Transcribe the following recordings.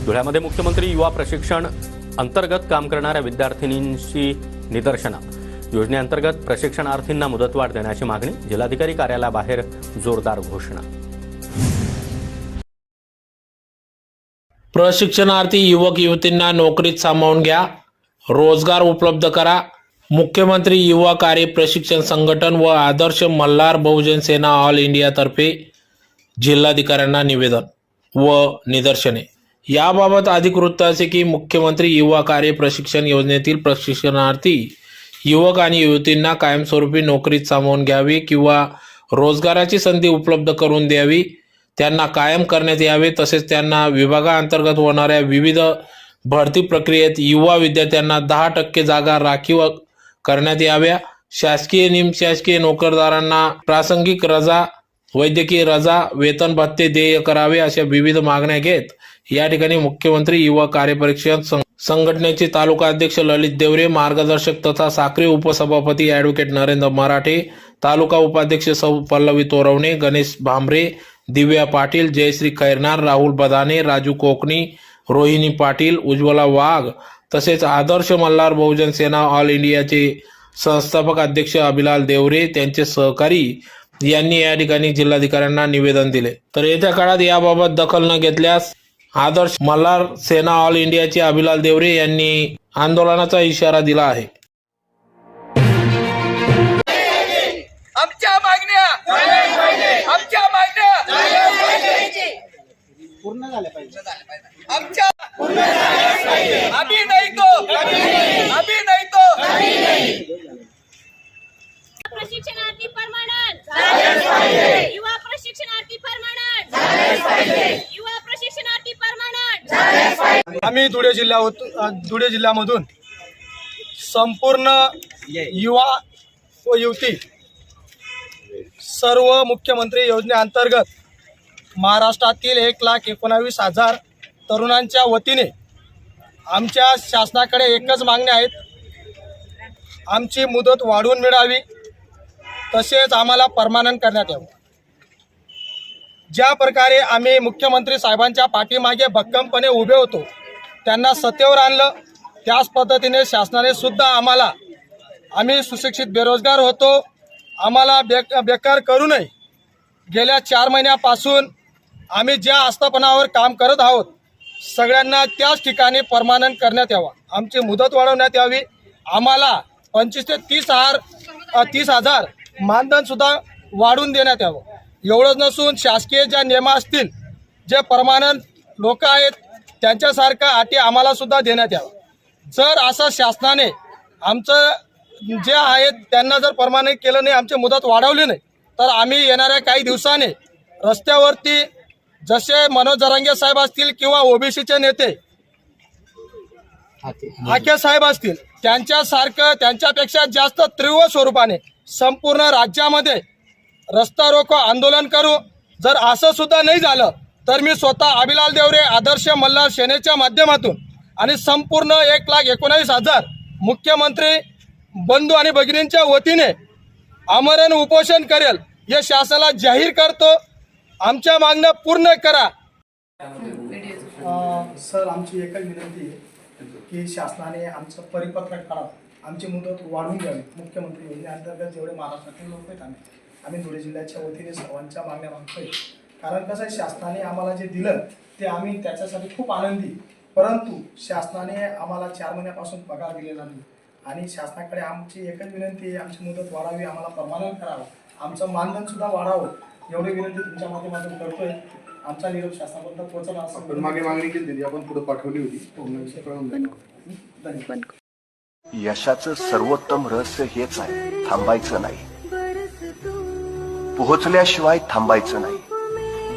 धुळ्यामध्ये मुख्यमंत्री युवा प्रशिक्षण अंतर्गत काम करणाऱ्या विद्यार्थिनींची निदर्शनं। योजनेअंतर्गत प्रशिक्षणार्थींना मुदतवाढ देण्याची मागणी। जिल्हाधिकारी कार्यालयाबाहेर जोरदार घोषणा। प्रशिक्षणार्थी युवक युवतींना नोकरीत सामावून घ्या, रोजगार उपलब्ध करा। मुख्यमंत्री युवा कार्य प्रशिक्षण संघटन व आदर्श मल्हार बहुजन सेना ऑल इंडिया तर्फे जिल्हाधिकाऱ्यांना निवेदन व निदर्शने। याबाबत अधिक वृत्त असे की मुख्यमंत्री युवा कार्य प्रशिक्षण योजनेतील प्रशिक्षणार्थी युवक आणि युवतींना कायमस्वरूपी नोकरीत सामावून घ्यावे किंवा रोजगाराची संधी उपलब्ध करून द्यावी, त्यांना कायम करण्यात यावे। तसेच त्यांना विभागाअंतर्गत होणाऱ्या विविध भरती प्रक्रियेत युवा विद्यार्थ्यांना 10% जागा राखीव करण्यात याव्या। शासकीय निमशासकीय नोकरदारांना प्रासंगिक रजा, वैद्यकीय रजा, वेतन भत्ते देय करावे अशा विविध मागण्या घेत या ठिकाणी मुख्यमंत्री युवा कार्य प्रशिक्षण संघटनेचे तालुका अध्यक्ष ललित देवरे, मार्गदर्शक तथा साक्रिय उपसभापती ॲडव्होकेट नरेंद्र मराठे, तालुका उपाध्यक्ष सौ पल्लवी तोरवणे, गणेश भांबरे, दिव्या पाटील, जयश्री खैरनार, राहुल बदाने, राजू कोकणी, रोहिणी पाटील, उज्ज्वला वाघ तसेच आदर्श मल्हार बहुजन सेना ऑल इंडियाचे संस्थापक अध्यक्ष अभिलाल देवरे त्यांचे सहकारी यांनी या ठिकाणी जिल्हाधिकाऱ्यांना निवेदन दिले। तर येत्या काळात याबाबत दखल न घेतल्यास आदर्श मल्हार सेना ऑल इंडियाचे अभिलाल देवरे यांनी आंदोलनाचा इशारा दिला आहे। आमच्या मागण्या पूर्ण झाल्या पाहिजे। आमच्या अभी नहीं तो प्रशिक्षणार्थी परमानंट झालेच पाहिजे। युवा प्रशिक्षणार्थी परमानंट झालेच पाहिजे। युवा प्रशिक्षणार्थी परमानंट झालेच पाहिजे। आम्ही धुळे जिल्ह्यामधून संपूर्ण युवा व युवती सर्व मुख्यमंत्री योजनेअंतर्गत महाराष्ट्रातील 1,19,000 तरुणांच्या वतीने आमच्या शासनाकडे एकच मागणी आहेत, आमची मुदत वाढवून मिळावी, तसेच आम्हाला परमानंट करण्यात यावं। ज्या प्रकारे आम्ही मुख्यमंत्री साहेबांच्या पाठीमागे भक्कमपणे उभे होतो, त्यांना सत्तेवर आणलं, त्याच पद्धतीने शासनाने सुद्धा आम्ही सुशिक्षित बेरोजगार होतो, आम्हाला बेकार करू नये। गेल्या 4 महिन्यापासून आम्ही ज्या आस्थापनावर काम करत आहोत सगळ्यांना त्याच ठिकाणी परमानंट करण्यात यावा, आमची मुदत वाढवण्यात यावी। आम्हाला 25 ते 30,000 मानधन सुद्धा वाढवून देण्यात यावं। एवढंच नसून शासकीय ज्या नियम असतील, जे परमानंट लोक आहेत त्यांच्यासारखा अटी आम्हाला सुद्धा देण्यात यावं। जर असं शासनाने आमचं जे आहेत त्यांना जर परमानंट केलं नाही, आमची मुदत वाढवली नाही, तर आम्ही येणाऱ्या काही दिवसांनी रस्त्यावरती जसे मनोज जरांगे साहेब असतील किंवा ओबीसीचे नेते आके साहेब असतील त्यांच्यासारखं त्यांच्यापेक्षा जास्त तीव्र स्वरूपाने संपूर्ण राज्यामध्ये रस्ता रोको आंदोलन करू। जर असं सुद्धा नाही झालं तर मी स्वतः अभिलाल देवरे आदर्श मल्हार सेनेच्या माध्यमातून आणि संपूर्ण 1,19,000 मुख्यमंत्री बंधू आणि भगिनींच्या वतीने आमरण उपोषण करेल, हे शासनाला जाहीर करतो। आमच्या मागण्या पूर्ण करा। सर, आमची एकच विनंती आहे की शासनाने आमचं परिपत्रक काढावं, आमची मुदत वाढवून द्यावी। मुख्यमंत्री योजनेअंतर्गत जेवढे महाराष्ट्रातील लोक आहेत आम्ही धुळे जिल्ह्याच्या वतीने सर्वांच्या मागण्या मागतोय। कारण कसं आहे, शासनाने आम्हाला जे दिलं ते आम्ही त्याच्यासाठी खूप आनंदी, परंतु शासनाने आम्हाला 4 महिन्यापासून पगार दिलेला नाही आणि शासनाकडे आमची एकच विनंती आहे, आमची मुदत वाढावी, आम्हाला परमानंट करावं, आमचं मानधन सुद्धा वाढावं, एवढी विनंती तुमच्या माध्यमातून करतोय। आमचा निरोप शासनापर्यंत पोहोचवला असं मागे मागणी केली, आपण पुढे पाठवली होती। यशाचं सर्वोत्तम रहस्य हेच आहे, थांबायचं नाही, पोहोचल्याशिवाय थांबायचं नाही,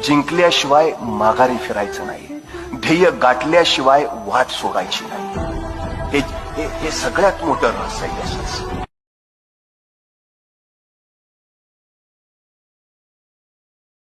जिंकल्याशिवाय माघारी फिरायचं नाही, ध्येय गाठल्याशिवाय वाट सोडायची नाही। हे सगळ्यात मोठं रहस्य आहे यशाचं।